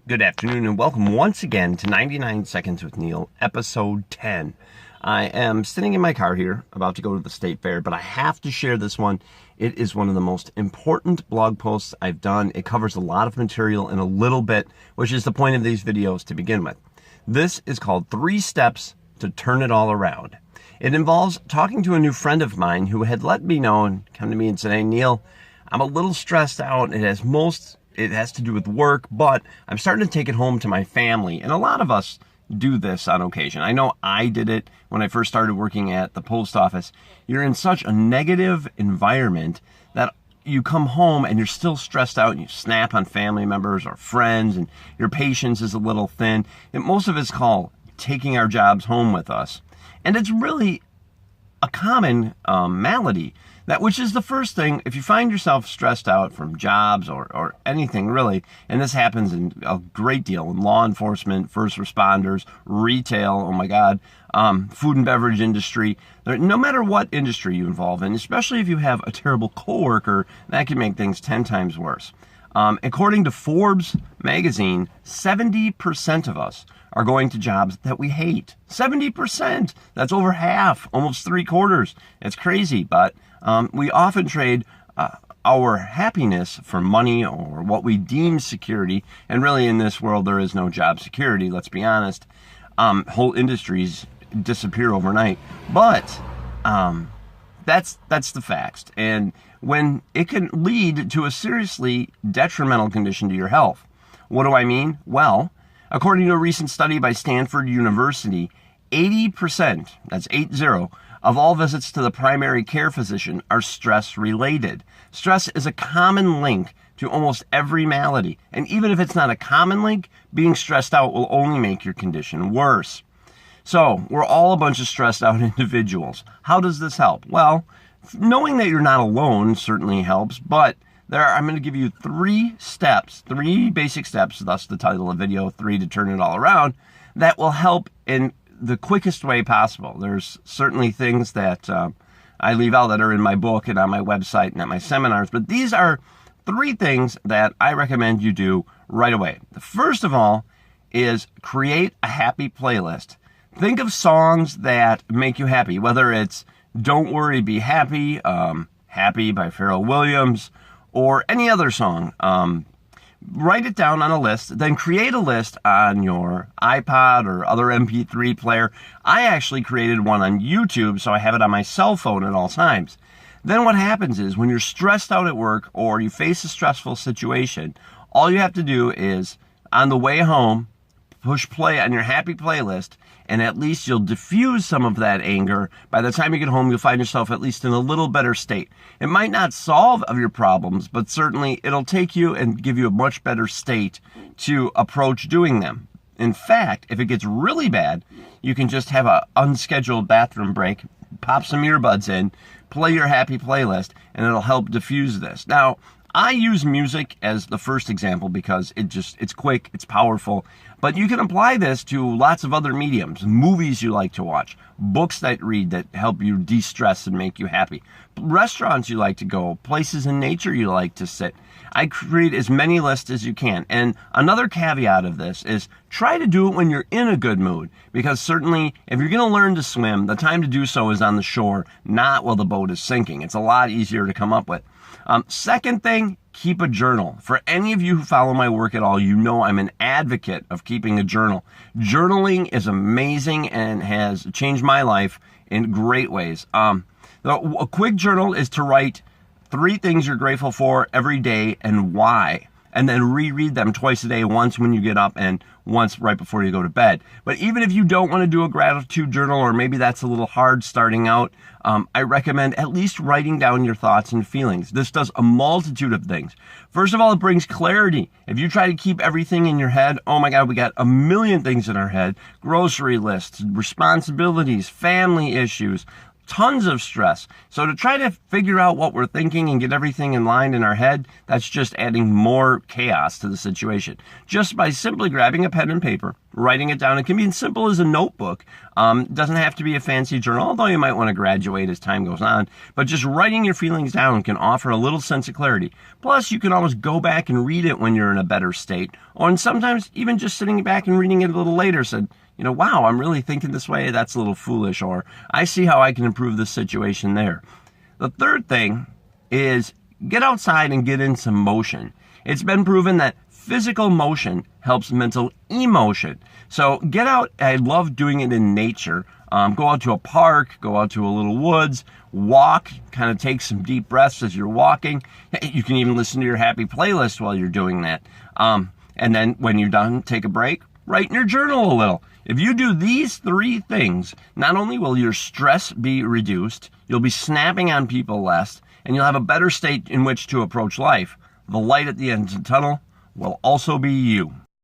Good afternoon and welcome once again to 99 Seconds with Neil, episode 10. I am sitting in my car here, about to go to the state fair, but I have to share this one. It is one of the most important blog posts I've done. It covers a lot of material in a little bit, which is the point of these videos to begin with. This is called 3 Steps to Turn It All Around. It involves talking to a new friend of mine who had let me know and come to me and said, "Hey Neil, I'm a little stressed out. It has to do with work, but I'm starting to take it home to my family." And a lot of us do this on occasion. I know I did it when I first started working at the post office. You're in such a negative environment that you come home and you're still stressed out and you snap on family members or friends and your patience is a little thin. And most of it's called taking our jobs home with us. And it's really a common malady. That which is the first thing, if you find yourself stressed out from jobs or anything really, and this happens in a great deal in law enforcement, first responders, retail, oh my God, food and beverage industry, no matter what industry you involve in, especially if you have a terrible coworker, that can make things 10 times worse. According to Forbes magazine, 70% of us are going to jobs that we hate. 70%! That's over half, almost 3/4. It's crazy, but we often trade our happiness for money or what we deem security. And really in this world, there is no job security, let's be honest. Whole industries disappear overnight. But that's the facts. And when it can lead to a seriously detrimental condition to your health. What do I mean? Well, according to a recent study by Stanford University, 80%, that's 80, of all visits to the primary care physician are stress-related. Stress is a common link to almost every malady. And even if it's not a common link, being stressed out will only make your condition worse. So, we're all a bunch of stressed out individuals. How does this help? Well, knowing that you're not alone certainly helps, but I'm going to give you 3 steps, 3 basic steps, thus the title of the video, 3 to turn it all around, that will help in the quickest way possible. There's certainly things that I leave out that are in my book and on my website and at my seminars, but these are 3 things that I recommend you do right away. The first of all is create a happy playlist. Think of songs that make you happy, whether it's Don't Worry, Be Happy, Happy by Pharrell Williams, or any other song. Write it down on a list, then create a list on your iPod or other MP3 player. I actually created one on YouTube, so I have it on my cell phone at all times. Then what happens is when you're stressed out at work or you face a stressful situation, all you have to do is, on the way home, push play on your happy playlist, and at least you'll diffuse some of that anger. By the time you get home, you'll find yourself at least in a little better state. It might not solve your problems, but certainly it'll take you and give you a much better state to approach doing them. In fact, if it gets really bad, you can just have an unscheduled bathroom break, pop some earbuds in, play your happy playlist, and it'll help diffuse this. Now, I use music as the first example because it's quick, it's powerful, but you can apply this to lots of other mediums, movies you like to watch, books that read that help you de-stress and make you happy, restaurants you like to go, places in nature you like to sit. I create as many lists as you can. And another caveat of this is try to do it when you're in a good mood, because certainly if you're going to learn to swim, the time to do so is on the shore, not while the boat is sinking. It's a lot easier to come up with. Second thing, keep a journal. For any of you who follow my work at all, you know I'm an advocate of keeping a journal. Journaling is amazing and has changed my life in great ways. A quick journal is to write 3 things you're grateful for every day and why. And then reread them twice a day, once when you get up and once right before you go to bed. But even if you don't want to do a gratitude journal, or maybe that's a little hard starting out, I recommend at least writing down your thoughts and feelings. This does a multitude of things. First of all, it brings clarity. If you try to keep everything in your head, oh my God, we got a million things in our head. Grocery lists, responsibilities, family issues, tons of stress. So to try to figure out what we're thinking and get everything in line in our head, that's just adding more chaos to the situation. Just by simply grabbing a pen and paper, writing it down. It can be as simple as a notebook. It doesn't have to be a fancy journal, although you might want to graduate as time goes on. But just writing your feelings down can offer a little sense of clarity. Plus, you can always go back and read it when you're in a better state. Or sometimes even just sitting back and reading it a little later said, wow, I'm really thinking this way. That's a little foolish. Or I see how I can improve this situation there. The third thing is get outside and get in some motion. It's been proven that physical motion helps mental emotion. So get out. I love doing it in nature. Go out to a park, go out to a little woods, walk, kind of take some deep breaths as you're walking. You can even listen to your happy playlist while you're doing that. And then when you're done, take a break, write in your journal a little. If you do these 3 things, not only will your stress be reduced, you'll be snapping on people less, and you'll have a better state in which to approach life. The light at the end of the tunnel will also be you.